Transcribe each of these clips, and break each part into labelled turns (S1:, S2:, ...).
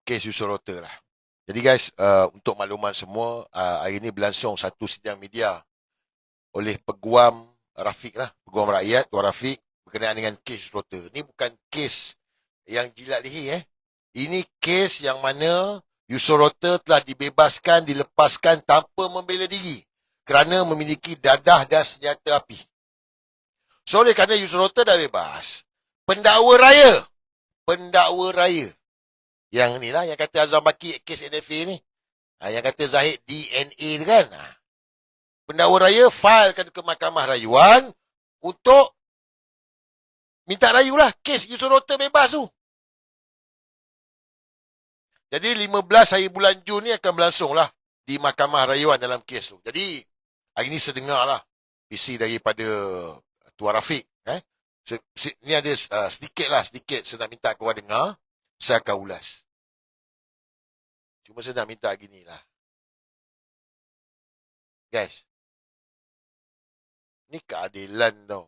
S1: kes Yusuf Rota lah. Jadi guys, untuk makluman semua, hari ini berlangsung satu sidang media oleh Peguam Rafiq lah, Peguam Rakyat Tuan Rafiq berkenaan dengan kes Yusuf Rota. Ini bukan kes yang jilat leher Ini kes yang mana Yusuf Rota telah dibebaskan, dilepaskan tanpa membela diri kerana memiliki dadah dan senjata api. So, oleh kerana Yusuf Rota dah bebas, pendakwa raya yang ni lah, yang kata Azam Baki kes NFA ni, yang kata Zahid DNA tu kan, pendakwa raya filekan ke Mahkamah Rayuan untuk minta rayu lah kes Yusuf Rota bebas tu. Jadi 15 hari bulan Jun ni akan berlangsung lah di Mahkamah Rayuan dalam kes tu. Jadi hari ni saya dengar lah PC daripada Tuan Rafiq. Ni ada sedikit saya nak minta korang dengar, saya akan ulas. Cuma saya nak minta gini lah. Guys, ni keadilan tau.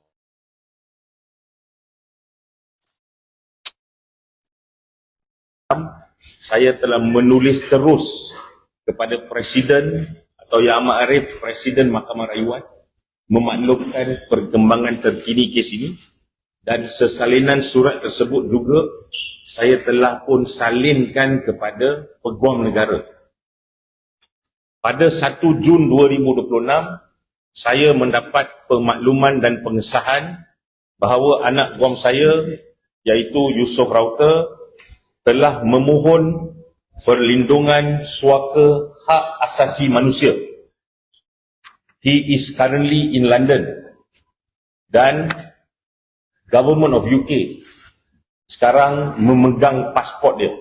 S2: Saya telah menulis terus kepada Presiden atau Yang Amat Arif, Presiden Mahkamah Rayuan, memaklumkan perkembangan terkini kes ini, dan sesalinan surat tersebut juga saya telah pun salinkan kepada Peguam Negara. Pada 1 Jun 2026, saya mendapat pemakluman dan pengesahan bahawa anak guam saya, iaitu Yusuf Rota, telah memohon perlindungan suaka hak asasi manusia. He is currently in London, dan Government of UK sekarang memegang pasport dia.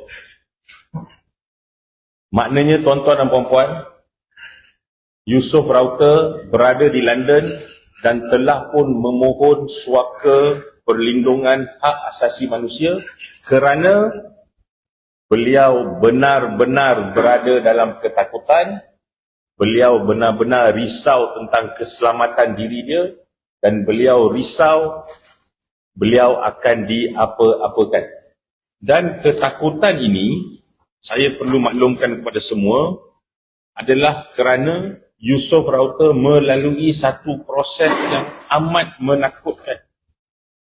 S2: Maknanya, tuan-tuan dan puan-puan, Yusuf Rota berada di London dan telah pun memohon suaka perlindungan hak asasi manusia kerana beliau benar-benar berada dalam ketakutan, beliau benar-benar risau tentang keselamatan diri dia, dan beliau risau beliau akan diapa-apakan. Dan ketakutan ini, saya perlu maklumkan kepada semua, adalah kerana Yusuf Rota melalui satu proses yang amat menakutkan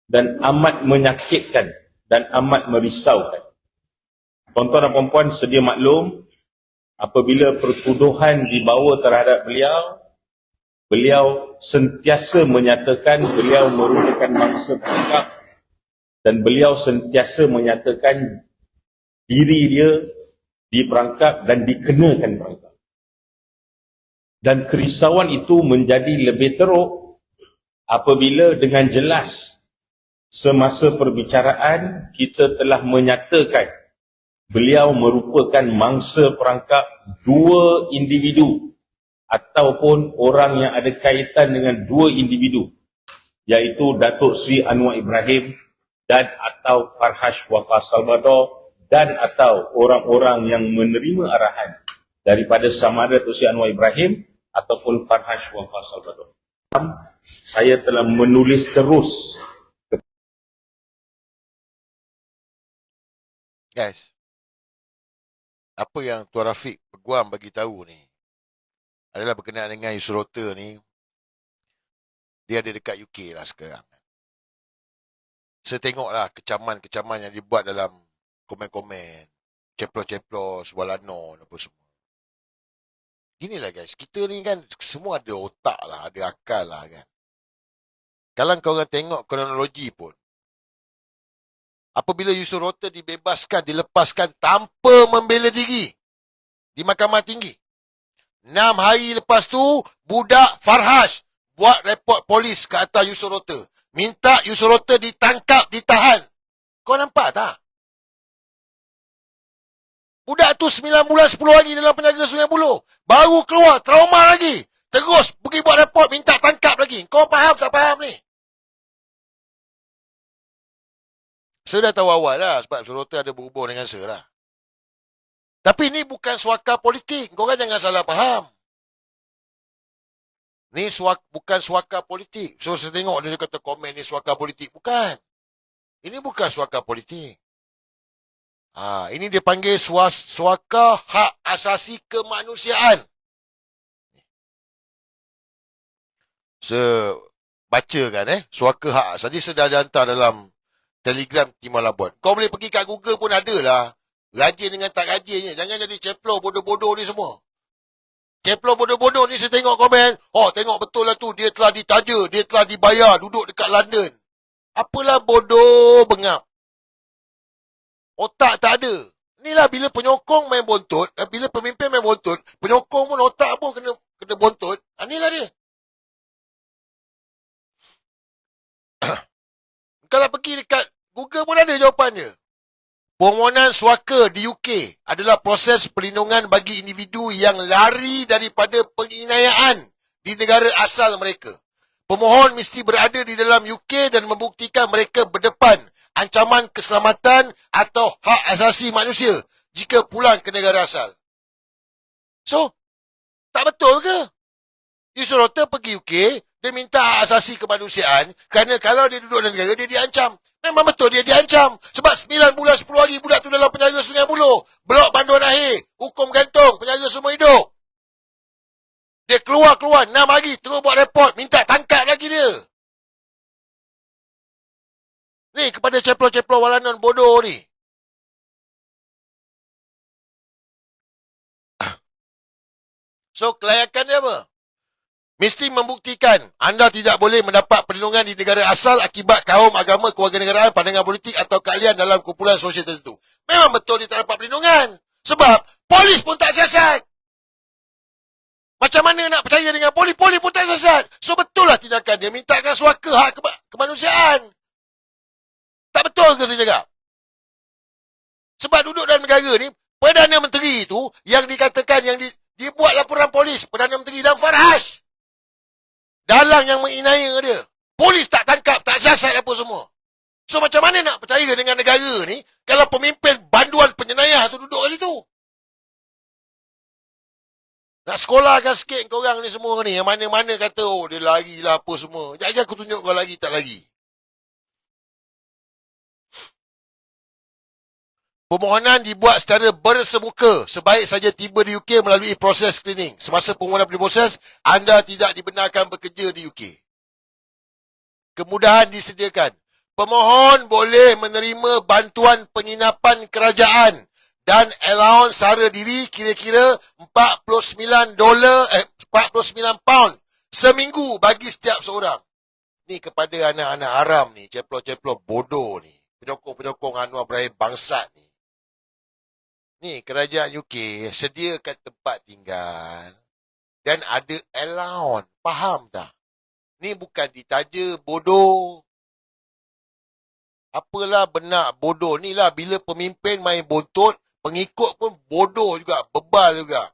S2: dan amat menyakitkan dan amat merisaukan. Tuan-tuan dan puan-puan sedia maklum, apabila pertuduhan dibawa terhadap beliau, beliau sentiasa menyatakan beliau merupakan mangsa perangkap, dan beliau sentiasa menyatakan diri dia diperangkap dan dikenakan perangkap. Dan kerisauan itu menjadi lebih teruk apabila dengan jelas semasa perbicaraan kita telah menyatakan beliau merupakan mangsa perangkap dua individu ataupun orang yang ada kaitan dengan dua individu, iaitu Datuk Seri Anwar Ibrahim dan atau Farhash Wafah Salvador, dan atau orang-orang yang menerima arahan daripada sama ada Datuk Seri Anwar Ibrahim ataupun Farhash Wafah Salvador. Saya telah menulis terus.
S1: Guys, apa yang Tuan Rafiq Peguam bagi tahu ni adalah berkenaan dengan Yusuf Rota ni. Dia ada dekat UK lah sekarang. Saya tengoklah kecaman-kecaman yang dibuat dalam komen-komen, ceplos-ceplos, walanon apa semua. Ginilah guys, kita ni kan semua ada otak lah, ada akal lah kan. Kalau korang tengok kronologi pun, apabila Yusuf Rota dibebaskan, dilepaskan tanpa membela diri di Mahkamah Tinggi, 6 hari lepas tu, budak Farhash buat report polis ke atas Yusuf Rota. Minta Yusuf Rota ditangkap, ditahan. Kau nampak tak? Budak tu 9 bulan 10 hari dalam penjaga Sungai Buloh. Baru keluar, trauma lagi. Terus pergi buat report, minta tangkap lagi. Kau faham tak faham ni? Saya dah tahu awal lah sebab Yusuf Rota ada berhubung dengan saya lah. Tapi ni bukan suaka politik. Korang jangan salah faham. Ni bukan suaka politik. So, saya tengok dia kata komen ni suaka politik. Bukan. Ini bukan suaka politik. Ini dia panggil suaka hak asasi kemanusiaan. Bacakan suaka hak asasi sedang dihantar dalam Telegram Timur Labuan. Kau boleh pergi kat Google pun ada lah. Rajin dengan tak rajinnya. Jangan jadi ceplo bodoh-bodoh ni semua. Ceplo bodoh-bodoh ni saya tengok komen. Tengok betul lah tu. Dia telah ditaja. Dia telah dibayar. Duduk dekat London. Apalah bodoh bengap. Otak tak ada. Inilah bila penyokong main bontot. Bila pemimpin main bontot. Penyokong pun otak pun kena bontot. Inilah dia. Kalau pergi dekat Google pun ada jawapannya. Permohonan suaka di UK adalah proses perlindungan bagi individu yang lari daripada penganiayaan di negara asal mereka. Pemohon mesti berada di dalam UK dan membuktikan mereka berdepan ancaman keselamatan atau hak asasi manusia jika pulang ke negara asal. So, tak betul ke? Yusof pergi UK, dia minta hak asasi kemanusiaan kerana kalau dia duduk dalam negara, dia diancam. Memang betul dia diancam. Sebab 9 bulan 10 hari budak tu dalam penjara Sungai Buloh. Blok banduan akhir. Hukum gantung. Penjara semua hidup. Dia keluar 6 hari. Terus buat report. Minta tangkap lagi dia. Ni kepada ceplo-ceplo walanon bodoh ni. So kelayakan dia apa? Mesti membuktikan anda tidak boleh mendapat perlindungan di negara asal akibat kaum, agama, kewarganegaraan, pandangan politik atau keahlian dalam kumpulan sosial tertentu. Memang betul dia tak dapat perlindungan. Sebab polis pun tak siasat. Macam mana nak percaya dengan polis? Polis pun tak siasat. So betul lah tindakan dia. Mintakan suaka hak kemanusiaan. Tak betul ke saya cakap? Sebab duduk dalam negara ni, Perdana Menteri tu yang dikatakan yang dia buat laporan polis. Perdana Menteri dan Farhas. Dalang yang menginaya dia. Polis tak tangkap, tak siasat apa semua. So macam mana nak percaya dengan negara ni kalau pemimpin banduan penyenayah tu duduk kat situ? Nak sekolahkan sikit korang ni semua ni. Yang mana-mana kata, dia lari lah apa semua. Sekejap aku tunjuk kau lari tak lari. Permohonan dibuat secara bersemuka. Sebaik saja tiba di UK melalui proses screening. Semasa permohonan diproses, anda tidak dibenarkan bekerja di UK. Kemudahan disediakan. Pemohon boleh menerima bantuan penginapan kerajaan dan allowance sara diri kira-kira $49 pound seminggu bagi setiap seorang. Ni kepada anak-anak haram ni, ceplo-ceplo bodoh ni. Penyokong-penyokong Anwar Ibrahim bangsat ni. Ni, kerajaan UK sediakan tempat tinggal dan ada allowance. Faham tak? Ni bukan ditaja bodoh. Apalah benak bodoh. Ni lah bila pemimpin main bontot, pengikut pun bodoh juga, bebal juga.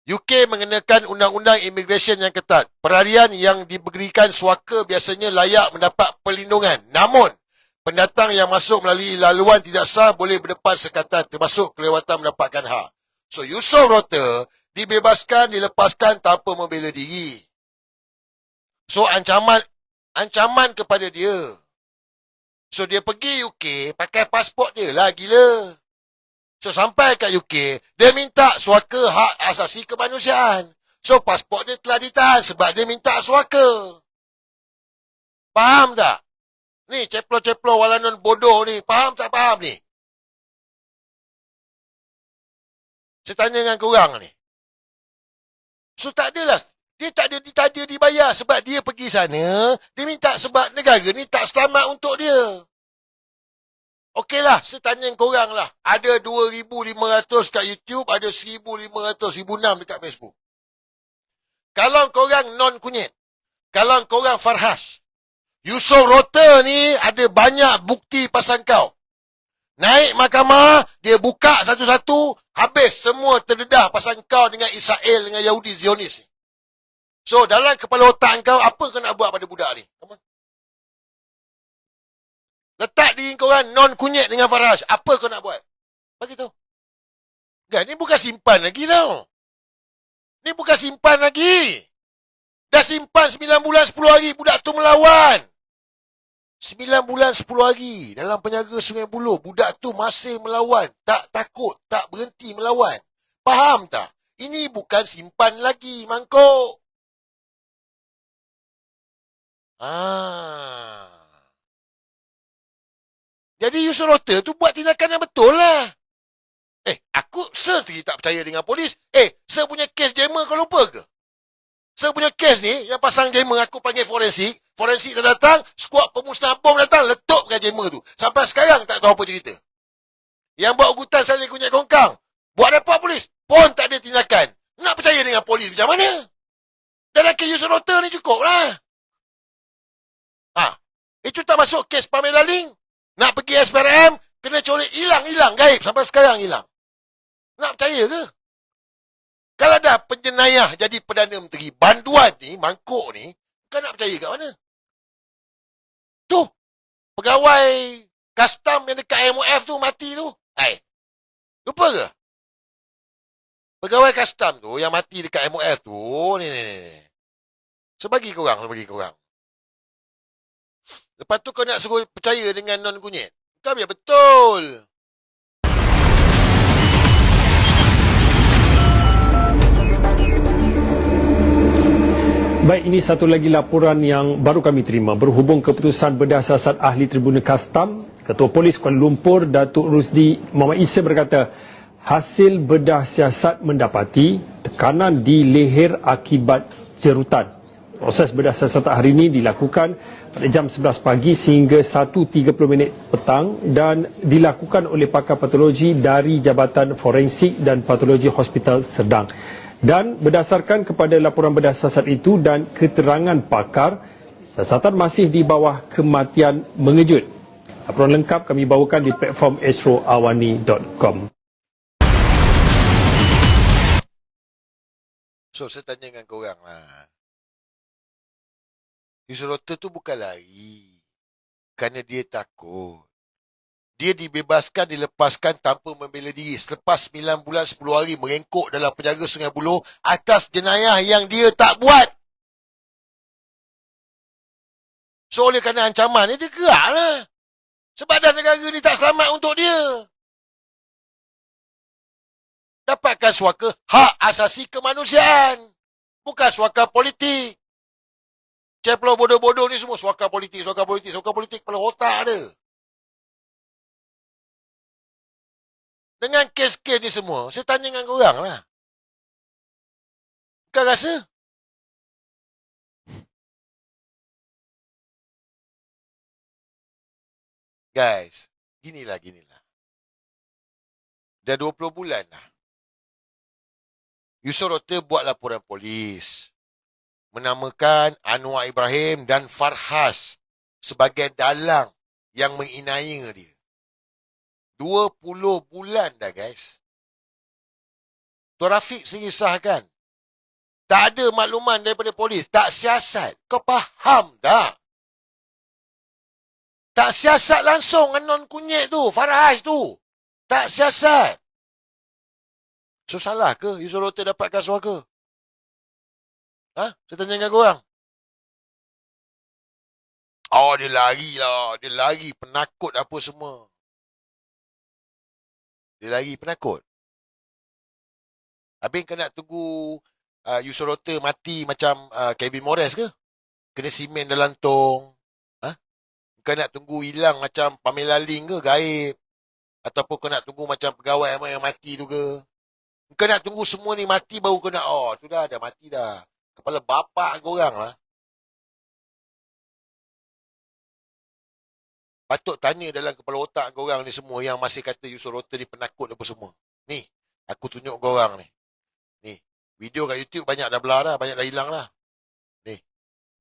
S1: UK mengenakan undang-undang immigration yang ketat. Perharian yang diberikan suaka biasanya layak mendapat perlindungan. Namun, pendatang yang masuk melalui laluan tidak sah boleh berdepan sekatan termasuk kelewatan mendapatkan hak. So, Yusof Rota dibebaskan, dilepaskan tanpa membela diri. So, ancaman kepada dia. So, dia pergi UK, pakai pasport dia lah, gila. So, sampai kat UK, dia minta suaka hak asasi kemanusiaan. So, pasport dia telah ditahan sebab dia minta suaka. Faham tak? Ni, ceplo-ceplo walanon bodoh ni. Faham tak faham ni? Saya tanya dengan korang ni. So, tak adalah. Dia tak ada ditaja dibayar sebab dia pergi sana. Dia minta sebab negara ni tak selamat untuk dia. Okeylah, saya tanya korang lah. Ada 2,500 kat YouTube, ada 1,500, 1,600 dekat Facebook. Kalau korang non-kunyit, kalau korang Farhas, Yusof Rota ni ada banyak bukti pasal kau. Naik mahkamah, dia buka satu-satu, habis semua terdedah pasal kau dengan Israel, dengan Yahudi Zionis ni. So, dalam kepala otak kau, apa kau nak buat pada budak ni? Letak diri korang non-kunyit dengan Farhas. Apa kau nak buat? Bagi tahu. Kan, ni bukan simpan lagi tau. Ni bukan simpan lagi. Dah simpan 9 bulan 10 hari budak tu melawan. 9 bulan 10 hari dalam penjara Sungai Buloh. Budak tu masih melawan. Tak takut. Tak berhenti melawan. Faham tak? Ini bukan simpan lagi, mangkuk. Jadi Yusuf Rota tu buat tindakan yang betul lah. Aku sendiri tak percaya dengan polis. Saya punya kes jammer kau lupa ke? Saya punya kes ni, yang pasang jammer aku panggil forensik. Forensik dah datang, skuad pemusnah bom datang, letupkan jammer tu. Sampai sekarang tak tahu apa cerita. Yang buat ugutan saling kunyit kongkang. Buat report polis, pun tak ada tindakan. Nak percaya dengan polis macam mana? Dalam kes Yusuf Rota ni cukup lah. Itu tak masuk kes Pamela Ling. Nak pergi SPRM, kena colek, hilang, gaib. Sampai sekarang hilang. Nak percaya ke? Kalau dah penjenayah jadi Perdana Menteri, banduan ni, mangkuk ni, kau nak percaya kat mana? Tu, pegawai custom yang dekat MOF tu mati tu. Lupa ke? Pegawai custom tu yang mati dekat MOF tu, ni. Sebagi korang. Lepas tu kau nak suruh percaya dengan non-kunyit. Kau biar betul.
S3: Baik, ini satu lagi laporan yang baru kami terima berhubung keputusan bedah siasat Ahli Tribunal Kastam. Ketua Polis Kuala Lumpur, Datuk Rusdi Muhammad Isa berkata, hasil bedah siasat mendapati tekanan di leher akibat jerutan. Proses bedah siasat hari ini dilakukan pada jam 11 pagi sehingga 1.30 petang dan dilakukan oleh pakar patologi dari Jabatan Forensik dan Patologi Hospital Serdang. Dan berdasarkan kepada laporan bedah siasat itu dan keterangan pakar, siasatan masih di bawah kematian mengejut. Laporan lengkap kami bawakan di platform astroawani.com.
S1: So, saya tanya dengan korang lah. Yusuf Rota tu bukan lari. Kerana dia takut. Dia dibebaskan, dilepaskan tanpa membela diri. Selepas 9 bulan 10 hari merengkuk dalam penjara Sungai Buloh atas jenayah yang dia tak buat. So, oleh kerana ancaman ni, dia gerak lah. Sebab dah negara ni tak selamat untuk dia. Dapatkan suaka hak asasi kemanusiaan. Bukan suaka politik. Ceplo bodoh-bodoh ni semua suaka politik. Kepala otak ada. Dengan kes-kes ni semua, saya tanya dengan korang lah. Kau rasa? Guys, ginilah. Dah 20 bulan lah. Yusuf Rota buat laporan polis. Menamakan Anwar Ibrahim dan Farhas sebagai dalang yang menginaya dia. 20 bulan dah, guys. Tuan Rafiq sendiri sahkan. Tak ada makluman daripada polis. Tak siasat. Kau faham tak? Tak siasat langsung dengan non-kunyit tu. Farhas tu. Tak siasat. So, salah ke Yusuf Rota dapatkan suaka? Saya tanya dengan korang. Dia lari lah. Dia lari penakut apa semua. Dia lari penakut. Habis kau nak tunggu Yusuf Rota mati macam Kevin Morris ke? Kena simen dalam tong. Kau nak tunggu hilang macam Pamela Ling ke? Gaib. Ataupun kau nak tunggu macam pegawai yang mati tu ke? Kau nak tunggu semua ni mati baru kau nak, tu dah mati dah. Kepala bapak korang lah. Patut tanya dalam kepala otak korang ni semua yang masih kata Yusuf Rota ni penakut apa semua. Ni, aku tunjuk korang ni. Ni, video kat YouTube banyak dah belah dah, banyak dah hilang dah.